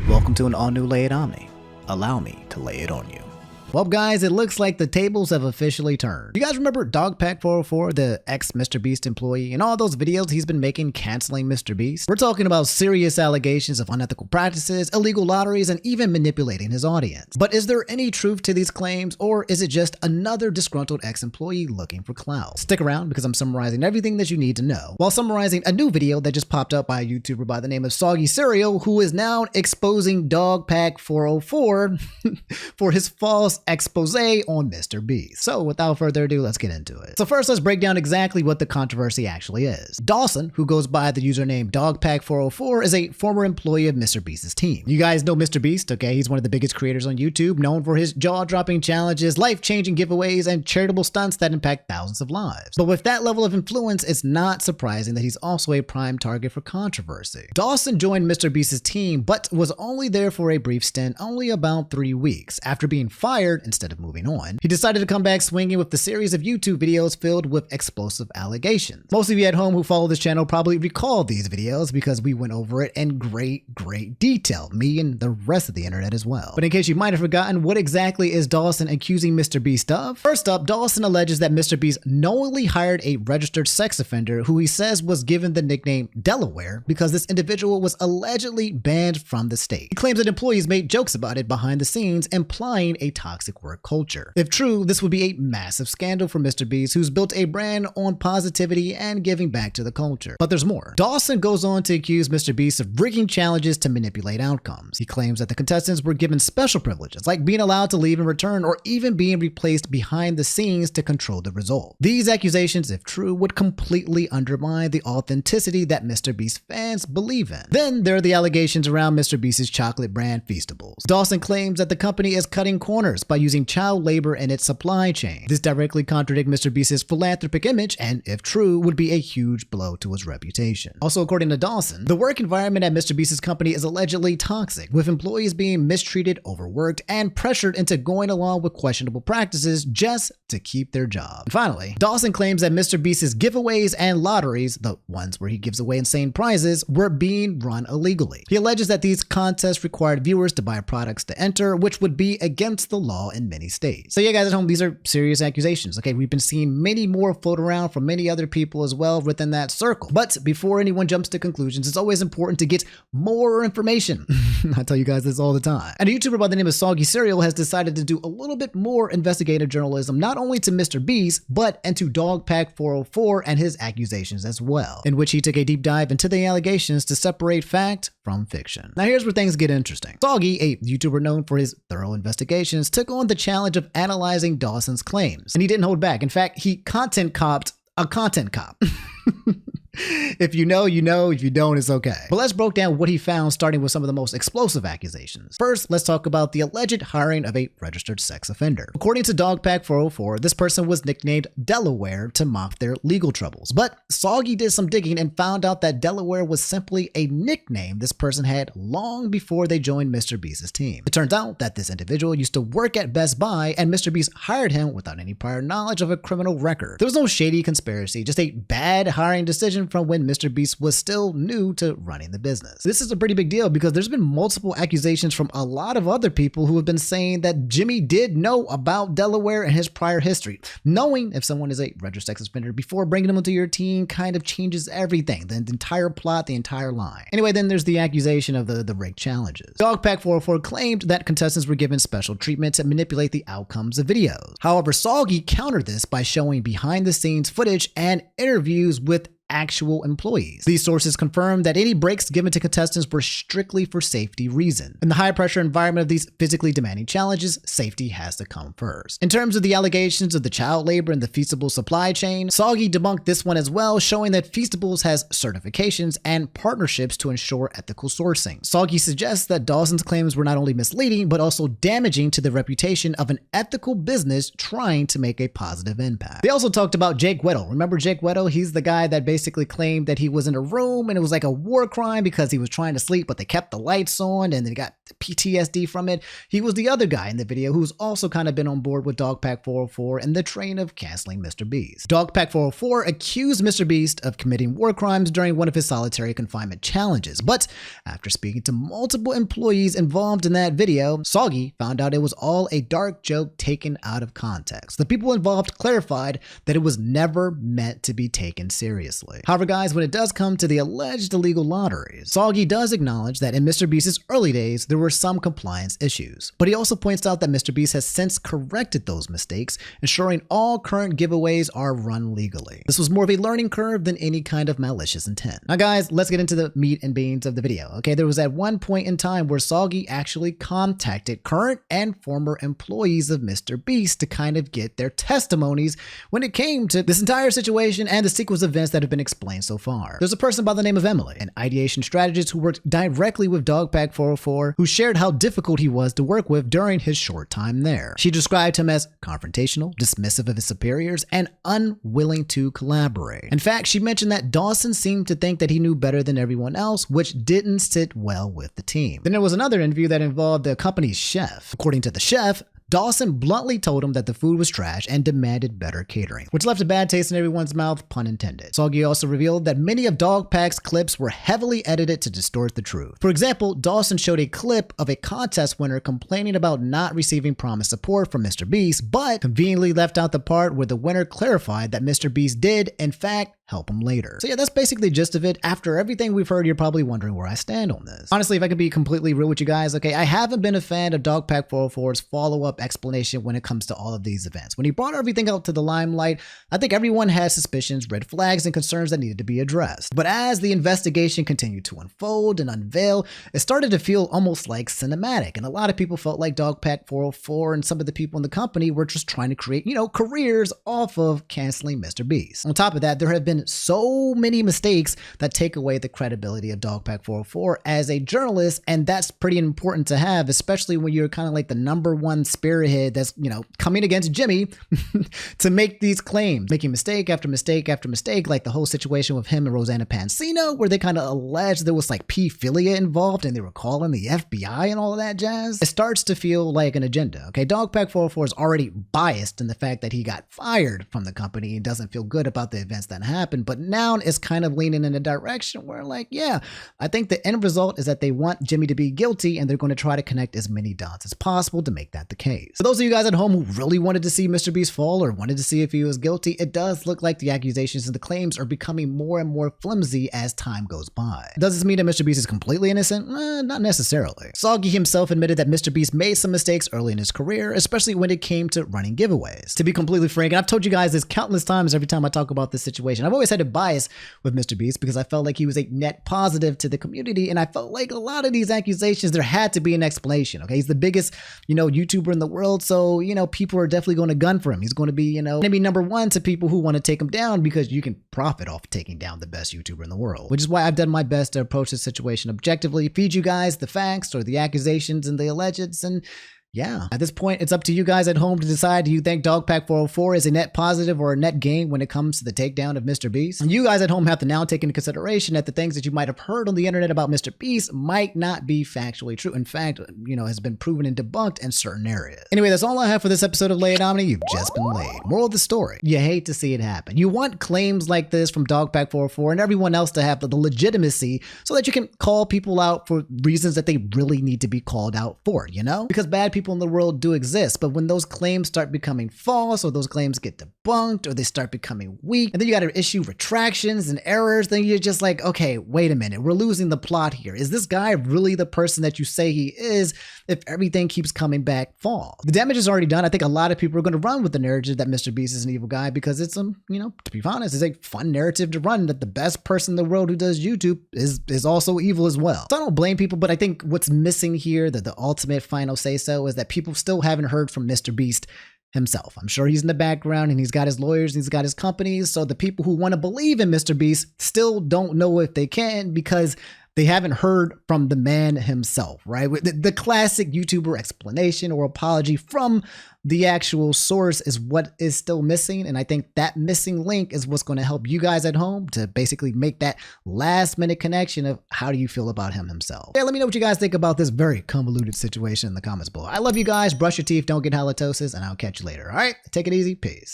Welcome to an all-new LayItOmni. Allow me to lay it on you. Well, guys, it looks like the tables have officially turned. You guys remember Dogpack404, the ex-MrBeast employee, and all those videos he's been making canceling MrBeast? We're talking about serious allegations of unethical practices, illegal lotteries, and even manipulating his audience. But is there any truth to these claims, or is it just another disgruntled ex-employee looking for clout? Stick around because I'm summarizing everything that you need to know, while summarizing a new video that just popped up by a YouTuber by the name of Soggy Cereal, who is now exposing Dogpack404 for his false expose on MrBeast. So without further ado, let's get into it. So first, let's break down exactly what the controversy actually is. Dawson, who goes by the username Dogpack404, is a former employee of MrBeast's team. You guys know MrBeast, okay? He's one of the biggest creators on YouTube, known for his jaw-dropping challenges, life-changing giveaways, and charitable stunts that impact thousands of lives. But with that level of influence, it's not surprising that he's also a prime target for controversy. Dawson joined MrBeast's team, but was only there for a brief stint, only about 3 weeks. After being fired, instead of moving on, he decided to come back swinging with the series of YouTube videos filled with explosive allegations. Most of you at home who follow this channel probably recall these videos because we went over it in great detail, me and the rest of the internet as well. But in case you might have forgotten, what exactly is Dawson accusing MrBeast of? First up, Dawson alleges that MrBeast knowingly hired a registered sex offender who he says was given the nickname Delaware because this individual was allegedly banned from the state. He claims that employees made jokes about it behind the scenes, implying a toxic work culture. If true, this would be a massive scandal for MrBeast, who's built a brand on positivity and giving back to the culture. But there's more. Dawson goes on to accuse MrBeast of rigging challenges to manipulate outcomes. He claims that the contestants were given special privileges, like being allowed to leave and return, or even being replaced behind the scenes to control the result. These accusations, if true, would completely undermine the authenticity that MrBeast fans believe in. Then there are the allegations around MrBeast's chocolate brand Feastables. Dawson claims that the company is cutting corners by using child labor in its supply chain. This directly contradicts MrBeast's philanthropic image and, if true, would be a huge blow to his reputation. Also, according to Dawson, the work environment at MrBeast's company is allegedly toxic, with employees being mistreated, overworked, and pressured into going along with questionable practices just to keep their job. And finally, Dawson claims that MrBeast's giveaways and lotteries, the ones where he gives away insane prizes, were being run illegally. He alleges that these contests required viewers to buy products to enter, which would be against the law in many states. So yeah, guys at home, these are serious accusations. Okay, we've been seeing many more float around from many other people as well within that circle. But before anyone jumps to conclusions, it's always important to get more information. I tell you guys this all the time. And a YouTuber by the name of Soggy Cereal has decided to do a little bit more investigative journalism, not only to MrBeast, but into Dogpack404 and his accusations as well, in which he took a deep dive into the allegations to separate fact from fiction. Now here's where things get interesting. Soggy, a YouTuber known for his thorough investigations, took on the challenge of analyzing Dawson's claims, and he didn't hold back. In fact, he content copped a content cop. If you know, you know. If you don't, it's okay. But let's break down what he found, starting with some of the most explosive accusations. First, let's talk about the alleged hiring of a registered sex offender. According to Dogpack404, this person was nicknamed Delaware to mock their legal troubles. But Soggy did some digging and found out that Delaware was simply a nickname this person had long before they joined MrBeast's team. It turns out that this individual used to work at Best Buy, and MrBeast hired him without any prior knowledge of a criminal record. There was no shady conspiracy, just a bad hiring decision from when MrBeast was still new to running the business. This is a pretty big deal because there's been multiple accusations from a lot of other people who have been saying that Jimmy did know about Delaware and his prior history. Knowing if someone is a registered sex offender before bringing them into your team kind of changes everything, the entire plot, the entire line. Anyway, then there's the accusation of the rigged challenges. Dogpack404 claimed that contestants were given special treatment to manipulate the outcomes of videos. However, Soggy countered this by showing behind the scenes footage and interviews with actual employees. These sources confirmed that any breaks given to contestants were strictly for safety reasons. In the high pressure environment of these physically demanding challenges, safety has to come first. In terms of the allegations of the child labor and the Feastables supply chain, Soggy debunked this one as well, showing that Feastables has certifications and partnerships to ensure ethical sourcing. Soggy suggests that Dawson's claims were not only misleading, but also damaging to the reputation of an ethical business trying to make a positive impact. They also talked about Jake Weddle. Remember Jake Weddle? He's the guy that basically claimed that he was in a room and it was like a war crime because he was trying to sleep, but they kept the lights on and they got PTSD from it. He was the other guy in the video who's also kind of been on board with Dogpack404 and the train of canceling MrBeast. Dogpack404 accused MrBeast of committing war crimes during one of his solitary confinement challenges, but after speaking to multiple employees involved in that video, Soggy found out it was all a dark joke taken out of context. The people involved clarified that it was never meant to be taken seriously. However, guys, when it does come to the alleged illegal lotteries, Soggy does acknowledge that in MrBeast's early days, there were some compliance issues. But he also points out that MrBeast has since corrected those mistakes, ensuring all current giveaways are run legally. This was more of a learning curve than any kind of malicious intent. Now, guys, let's get into the meat and beans of the video. Okay, there was at one point in time where Soggy actually contacted current and former employees of MrBeast to kind of get their testimonies when it came to this entire situation and the sequence of events that have been explained so far. There's a person by the name of Emily, an ideation strategist who worked directly with Dogpack404, who shared how difficult he was to work with during his short time there. She described him as confrontational, dismissive of his superiors, and unwilling to collaborate. In fact, she mentioned that Dawson seemed to think that he knew better than everyone else, which didn't sit well with the team. Then there was another interview that involved the company's chef. According to the chef, Dawson bluntly told him that the food was trash and demanded better catering, which left a bad taste in everyone's mouth, pun intended. Soggy also revealed that many of Dogpack's clips were heavily edited to distort the truth. For example, Dawson showed a clip of a contest winner complaining about not receiving promised support from MrBeast, but conveniently left out the part where the winner clarified that MrBeast did, in fact, help him later. So yeah, that's basically the gist of it. After everything we've heard, you're probably wondering where I stand on this. Honestly, if I could be completely real with you guys, okay, I haven't been a fan of Dogpack404's follow-up explanation when it comes to all of these events. When he brought everything out to the limelight, I think everyone had suspicions, red flags, and concerns that needed to be addressed. But as the investigation continued to unfold and unveil, it started to feel almost like cinematic. And a lot of people felt like Dogpack404 and some of the people in the company were just trying to create, careers off of canceling MrBeast. On top of that, there have been so many mistakes that take away the credibility of Dogpack404 as a journalist, and that's pretty important to have, especially when you're kind of like the #1 spearhead that's, coming against Jimmy to make these claims, making mistake after mistake after mistake, like the whole situation with him and Rosanna Pansino, where they kind of alleged there was like pedophilia involved and they were calling the FBI and all of that jazz. It starts to feel like an agenda, okay? Dogpack404 is already biased in the fact that he got fired from the company and doesn't feel good about the events that happened, but now it's kind of leaning in a direction where I think the end result is that they want Jimmy to be guilty and they're going to try to connect as many dots as possible to make that the case. For those of you guys at home who really wanted to see MrBeast fall or wanted to see if he was guilty, it does look like the accusations and the claims are becoming more and more flimsy as time goes by. Does this mean that MrBeast is completely innocent? Not necessarily. Soggy himself admitted that MrBeast made some mistakes early in his career, especially when it came to running giveaways. To be completely frank, and I've told you guys this countless times every time I talk about this situation, I've always had a bias with MrBeast because I felt like he was a net positive to the community, and I felt like a lot of these accusations, there had to be an explanation, okay? He's the biggest, YouTuber in the world, so, people are definitely going to gun for him. He's going to be, maybe #1 to people who want to take him down because you can profit off taking down the best YouTuber in the world, which is why I've done my best to approach this situation objectively, feed you guys the facts or the accusations and the allegeds, and yeah, at this point, it's up to you guys at home to decide, do you think Dogpack404 is a net positive or a net gain when it comes to the takedown of MrBeast? And you guys at home have to now take into consideration that the things that you might have heard on the internet about MrBeast might not be factually true. In fact, has been proven and debunked in certain areas. Anyway, that's all I have for this episode of LayItOmni. You've just been laid. Moral of the story, you hate to see it happen. You want claims like this from Dogpack404 and everyone else to have the legitimacy so that you can call people out for reasons that they really need to be called out for, Because bad people in the world do exist, but when those claims start becoming false or those claims get debunked or they start becoming weak, and then you got to issue retractions and errors, then you're just like, okay, wait a minute, we're losing the plot here. Is this guy really the person that you say he is if everything keeps coming back false? The damage is already done. I think a lot of people are going to run with the narrative that MrBeast is an evil guy because it's to be honest, it's a fun narrative to run that the best person in the world who does YouTube is also evil as well. So I don't blame people, but I think what's missing here, the ultimate final say-so, is that people still haven't heard from MrBeast himself. I'm sure he's in the background and he's got his lawyers and he's got his companies. So the people who want to believe in MrBeast still don't know if they can because they haven't heard from the man himself, right? The classic YouTuber explanation or apology from the actual source is what is still missing. And I think that missing link is what's going to help you guys at home to basically make that last minute connection of how do you feel about him himself. Yeah, let me know what you guys think about this very convoluted situation in the comments below. I love you guys. Brush your teeth. Don't get halitosis. And I'll catch you later. All right. Take it easy. Peace.